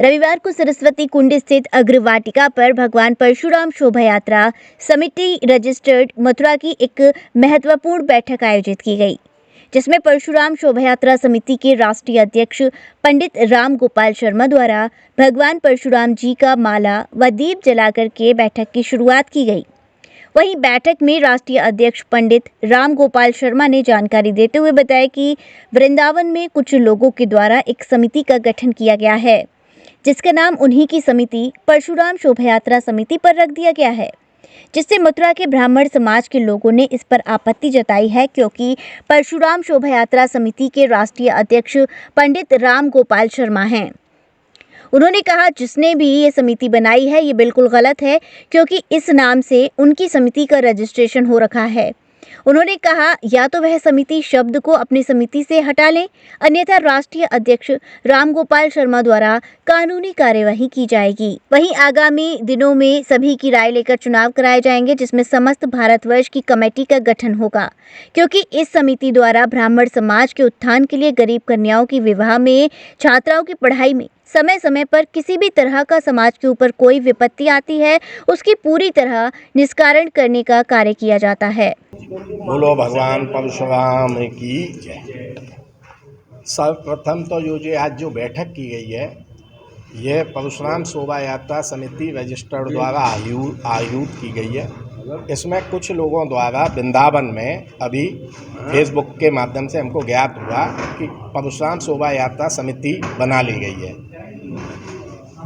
रविवार को सरस्वती कुंड स्थित अग्रवाटिका पर भगवान परशुराम शोभा यात्रा समिति रजिस्टर्ड मथुरा की एक महत्वपूर्ण बैठक आयोजित की गई, जिसमें परशुराम शोभा यात्रा समिति के राष्ट्रीय अध्यक्ष पंडित राम गोपाल शर्मा द्वारा भगवान परशुराम जी का माला व दीप जलाकर के बैठक की शुरुआत की गई। वहीं बैठक में राष्ट्रीय अध्यक्ष पंडित राम गोपाल शर्मा ने जानकारी देते हुए बताया कि वृंदावन में कुछ लोगों के द्वारा एक समिति का गठन किया गया है, जिसका नाम उन्हीं की समिति परशुराम शोभा यात्रा समिति पर रख दिया गया है, जिससे मथुरा के ब्राह्मण समाज के लोगों ने इस पर आपत्ति जताई है, क्योंकि परशुराम शोभा यात्रा समिति के राष्ट्रीय अध्यक्ष पंडित राम गोपाल शर्मा हैं। उन्होंने कहा, जिसने भी ये समिति बनाई है ये बिल्कुल गलत है, क्योंकि इस नाम से उनकी समिति का रजिस्ट्रेशन हो रखा है। उन्होंने कहा, या तो वह समिति शब्द को अपनी समिति से हटा लें, अन्यथा राष्ट्रीय अध्यक्ष रामगोपाल शर्मा द्वारा कानूनी कार्यवाही की जाएगी। वहीं आगामी दिनों में सभी की राय लेकर चुनाव कराए जाएंगे, जिसमें समस्त भारतवर्ष की कमेटी का गठन होगा, क्योंकि इस समिति द्वारा ब्राह्मण समाज के उत्थान के लिए गरीब कन्याओं की विवाह में, छात्राओं की पढ़ाई में समय समय पर किसी भी तरह का समाज के ऊपर कोई विपत्ति आती है, उसकी पूरी तरह निस्तारण करने का कार्य किया जाता है। बोलो भगवान परशुराम की जय। सर्वप्रथम तो जो आज जो बैठक की गई है, यह परशुराम शोभा यात्रा समिति रजिस्टर्ड द्वारा आयोजित की गई है। इसमें कुछ लोगों द्वारा वृंदावन में अभी फेसबुक के माध्यम से हमको ज्ञात हुआ कि परशुराम शोभा यात्रा समिति बना ली गई है,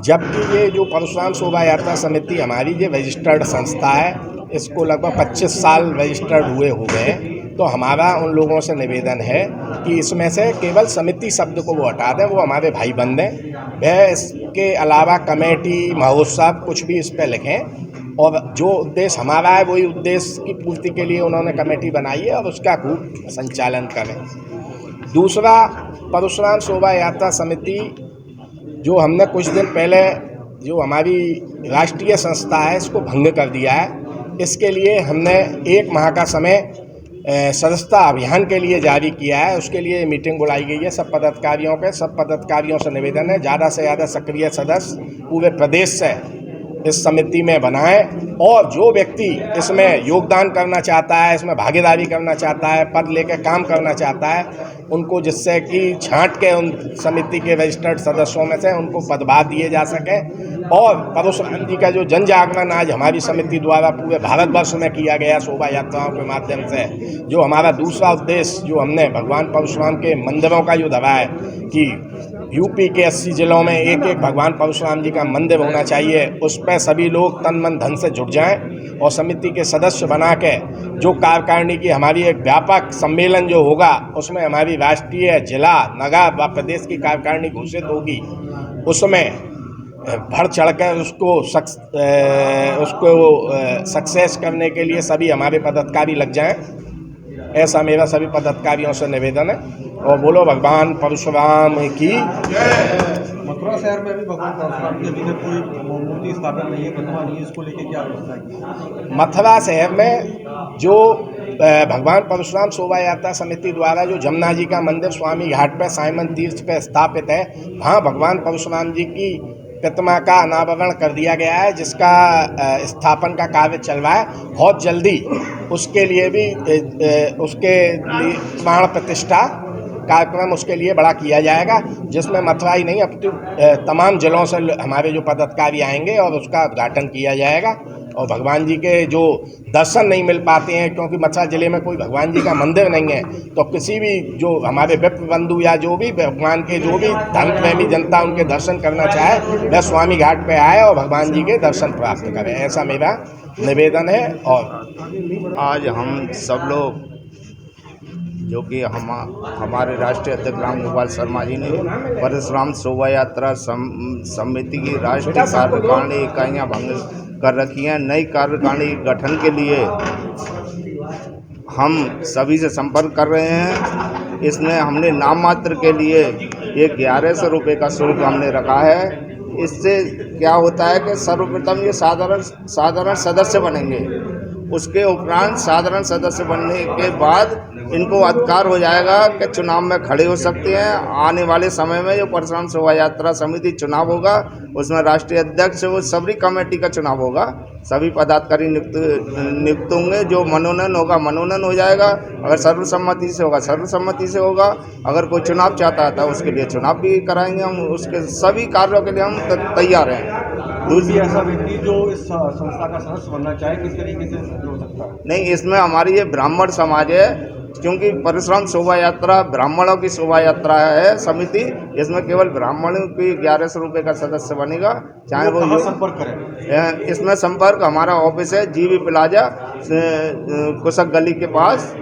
जबकि ये जो परशुराम शोभा यात्रा समिति हमारी जो रजिस्टर्ड संस्था है, इसको लगभग 25 साल रजिस्टर्ड हुए हो गए। तो हमारा उन लोगों से निवेदन है कि इसमें से केवल समिति शब्द को वो हटा दें, वो हमारे भाई बंद हैं। वह इसके अलावा कमेटी, महोत्सव कुछ भी इस पर लिखें, और जो उद्देश्य हमारा है वही उद्देश्य की पूर्ति के लिए उन्होंने कमेटी बनाई है और उसका खूब संचालन करें। दूसरा, परशुराम शोभा यात्रा समिति जो हमने कुछ दिन पहले जो हमारी राष्ट्रीय संस्था है इसको भंग कर दिया है, इसके लिए हमने 1 माह का समय सदस्यता अभियान के लिए जारी किया है। उसके लिए मीटिंग बुलाई गई है सब पदाधिकारियों से निवेदन है ज़्यादा से ज़्यादा सक्रिय सदस्य पूरे प्रदेश से इस समिति में बनाएं, और जो व्यक्ति इसमें योगदान करना चाहता है, इसमें भागीदारी करना चाहता है, पद लेकर काम करना चाहता है, उनको जिससे कि छांट के उन समिति के रजिस्टर्ड सदस्यों में से उनको पदभार दिए जा सकें। और परशुराम जी का जो जन जागरण आज हमारी समिति द्वारा पूरे भारतवर्ष में किया गया शोभा यात्राओं के माध्यम से, जो हमारा दूसरा उद्देश्य जो हमने भगवान परशुराम के मंदिरों का जो धरा है कि यूपी के 80 जिलों में एक भगवान परशुराम जी का मंदिर होना चाहिए, उस पर सभी लोग तन मन धन से जुट जाएं और समिति के सदस्य बना के जो कार्यकारिणी की हमारी एक व्यापक सम्मेलन जो होगा, उसमें हमारी राष्ट्रीय, जिला, नगर व प्रदेश की कार्यकारिणी घोषित होगी, उसमें बढ़ चढ़ कर उसको सक्सेस करने के लिए सभी हमारे पदाधिकारी लग जाएं, ऐसा मेरा सभी पदाधिकारियों से निवेदन है। और बोलो भगवान परशुराम की। मथुरा शहर में भी भगवान परशुराम की अभी तक कोई मूर्ति स्थापित नहीं है, प्रतिमा नहीं है, इसको लेकर क्या व्यवस्था की? मथुरा शहर में जो भगवान परशुराम शोभा यात्रा समिति द्वारा जो जमुना जी का मंदिर स्वामी घाट पर साइमन तीर्थ पर स्थापित है, वहाँ भगवान परशुराम जी की प्रतिमा का अनावरण कर दिया गया है, जिसका स्थापन का कार्य चल रहा है। बहुत जल्दी उसके लिए भी उसके लिए प्राण प्रतिष्ठा कार्यक्रम उसके लिए बड़ा किया जाएगा, जिसमें मथुरा ही नहीं अब तमाम जिलों से हमारे जो पदाधिकारी आएंगे और उसका उद्घाटन किया जाएगा। और भगवान जी के जो दर्शन नहीं मिल पाते हैं, क्योंकि मथुरा जिले में कोई भगवान जी का मंदिर नहीं है, तो किसी भी जो हमारे विप्र बंधु या जो भी भगवान के जो भी धर्म प्रेमी जनता उनके दर्शन करना चाहे, वह स्वामी घाट पे आए और भगवान जी के दर्शन प्राप्त करें, ऐसा मेरा निवेदन है। और आज हम सब लोग जो कि हमारे राष्ट्रीय अध्यक्ष राम गोपाल शर्मा जी ने परशुराम शोभा यात्रा समिति की राष्ट्रीय कार्यकारिणी इकाइयाँ भंग कर रखी हैं। नई कार्यकारिणी गठन के लिए हम सभी से संपर्क कर रहे हैं। इसमें हमने नाम मात्र के लिए एक 1100 रुपये का शुल्क हमने रखा है। इससे क्या होता है कि सर्वप्रथम ये साधारण सदस्य बनेंगे, उसके उपरांत साधारण सदस्य बनने के बाद इनको अधिकार हो जाएगा कि चुनाव में खड़े हो सकते हैं। आने वाले समय में जो परशुराम शोभा यात्रा समिति चुनाव होगा उसमें राष्ट्रीय अध्यक्ष वो सभी कमेटी का चुनाव होगा, सभी पदाधिकारी नियुक्त होंगे। जो मनोनयन होगा मनोनयन हो जाएगा, अगर सर्वसम्मति से होगा सर्वसम्मति से होगा, अगर कोई चुनाव चाहता है तो उसके लिए चुनाव भी कराएंगे हम, उसके सभी कार्यों के लिए हम तैयार हैं। दूसरी ऐसा व्यक्ति जो इस संस्था का सदस्य बनना चाहे किस तरीके से जुड़ सकता है? नहीं, इसमें हमारी ये ब्राह्मण समाज है, क्योंकि परशुराम शोभा यात्रा ब्राह्मणों की शोभा यात्रा है समिति, इसमें केवल ब्राह्मणों की 1100 रुपये का सदस्य बनेगा। चाहे वो संपर्क करें। इसमें संपर्क हमारा ऑफिस है जीवी प्लाजा कुशक गली के पास,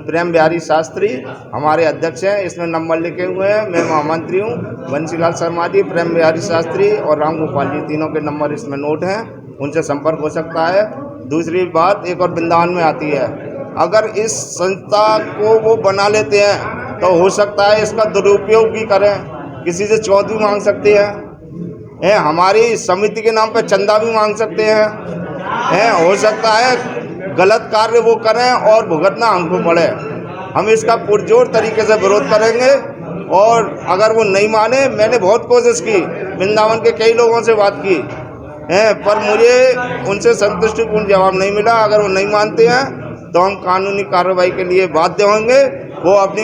प्रेम बिहारी शास्त्री हमारे अध्यक्ष हैं। इसमें नंबर लिखे हुए हैं, मैं महामंत्री हूँ, बंसीलाल शर्मा जी, प्रेम बिहारी शास्त्री और राम गोपाल जी, तीनों के नंबर इसमें नोट हैं, उनसे संपर्क हो सकता है। दूसरी बात एक और वृंदावन में आती है, अगर इस संस्था को वो बना लेते हैं तो हो सकता है इसका दुरुपयोग भी करें, किसी से चौथ भी मांग सकते हैं, हमारी समिति के नाम पर चंदा भी मांग सकते हैं, हो सकता है गलत कार्य वो करें और भुगतना हमको पड़े। हम इसका पुरजोर तरीके से विरोध करेंगे और अगर वो नहीं माने, मैंने बहुत कोशिश की, वृंदावन के कई लोगों से बात की पर मुझे उनसे संतुष्टिपूर्ण जवाब नहीं मिला। अगर वो नहीं मानते हैं तो हम कानूनी कार्रवाई के लिए बाध्य होंगे। वो अपनी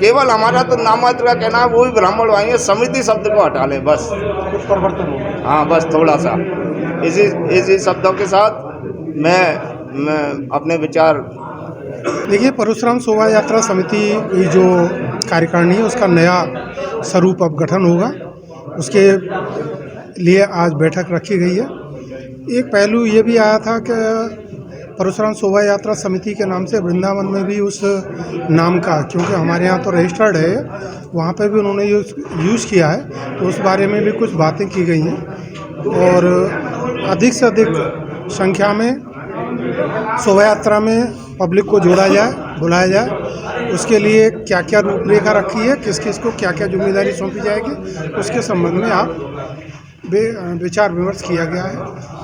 केवल हमारा तो नामात्र का कहना है, वो भी ब्राह्मण भाई है, समिति शब्द को हटा लें बस, कुछ परिवर्तन हो। हाँ बस थोड़ा सा इसी शब्दों के साथ मैं अपने विचार। देखिए, परशुराम शोभा यात्रा समिति की जो कार्यकारिणी है उसका नया स्वरूप अब गठन होगा, उसके लिए आज बैठक रखी गई है। एक पहलू ये भी आया था कि परशुराम शोभा यात्रा समिति के नाम से वृंदावन में भी उस नाम का, क्योंकि हमारे यहाँ तो रजिस्टर्ड है, वहाँ पे भी उन्होंने यूज़ किया है, तो उस बारे में भी कुछ बातें की गई हैं और अधिक से अधिक संख्या में शोभा यात्रा में पब्लिक को जोड़ा जाए, बुलाया जाए। उसके लिए क्या क्या रूपरेखा रखी है, किस किस को क्या क्या जिम्मेदारी सौंपी जाएगी, उसके संबंध में आप विचार विमर्श किया गया है।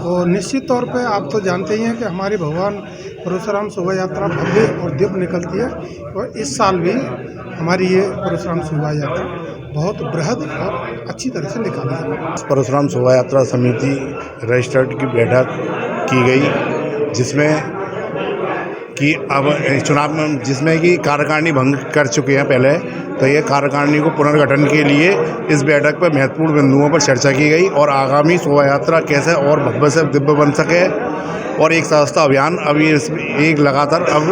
और निश्चित तौर पे आप तो जानते ही हैं कि हमारे भगवान परशुराम शोभा यात्रा भव्य और दिव्य निकलती है, और इस साल भी हमारी ये परशुराम शोभा यात्रा बहुत बृहद और अच्छी तरह से निकाली है। परशुराम शोभा यात्रा समिति रजिस्टर्ड की बैठक की गई, जिसमें कि अब चुनाव में जिसमें कि कार्यकारिणी भंग कर चुके हैं पहले, तो ये कार्यकारिणी को पुनर्गठन के लिए इस बैठक पर महत्वपूर्ण बिंदुओं पर चर्चा की गई और आगामी शोभा यात्रा कैसे और भव्य से दिव्य बन सके। और एक सदस्यता अभियान अभी एक लगातार अब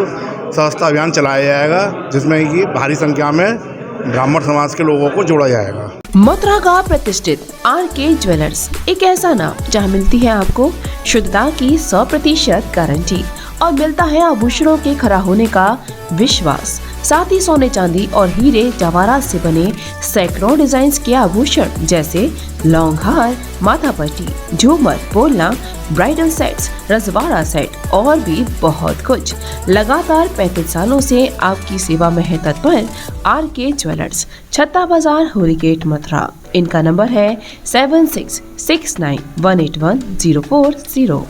सदस्यता अभियान चलाया जाएगा, जिसमें कि भारी संख्या में ब्राह्मण समाज के लोगों को जोड़ा जाएगा। मथुरा का प्रतिष्ठित RK ज्वेलर्स एक ऐसा नाम जहां मिलती है आपको शुद्धता की 100% गारंटी और मिलता है आभूषणों के खरा होने का विश्वास। साथ ही सोने चांदी और हीरे जवाहरात से बने सैकड़ों डिजाइन के आभूषण जैसे लॉन्ग हार, माथा पट्टी, झूमर, बोलना, ब्राइडल सेट्स, रजवाड़ा सेट और भी बहुत कुछ। लगातार 35 सालों से आपकी सेवा में है तत्पर RK ज्वेलर्स, छत्ता बाजार, होली गेट, मथुरा। इनका नंबर है 7669181040।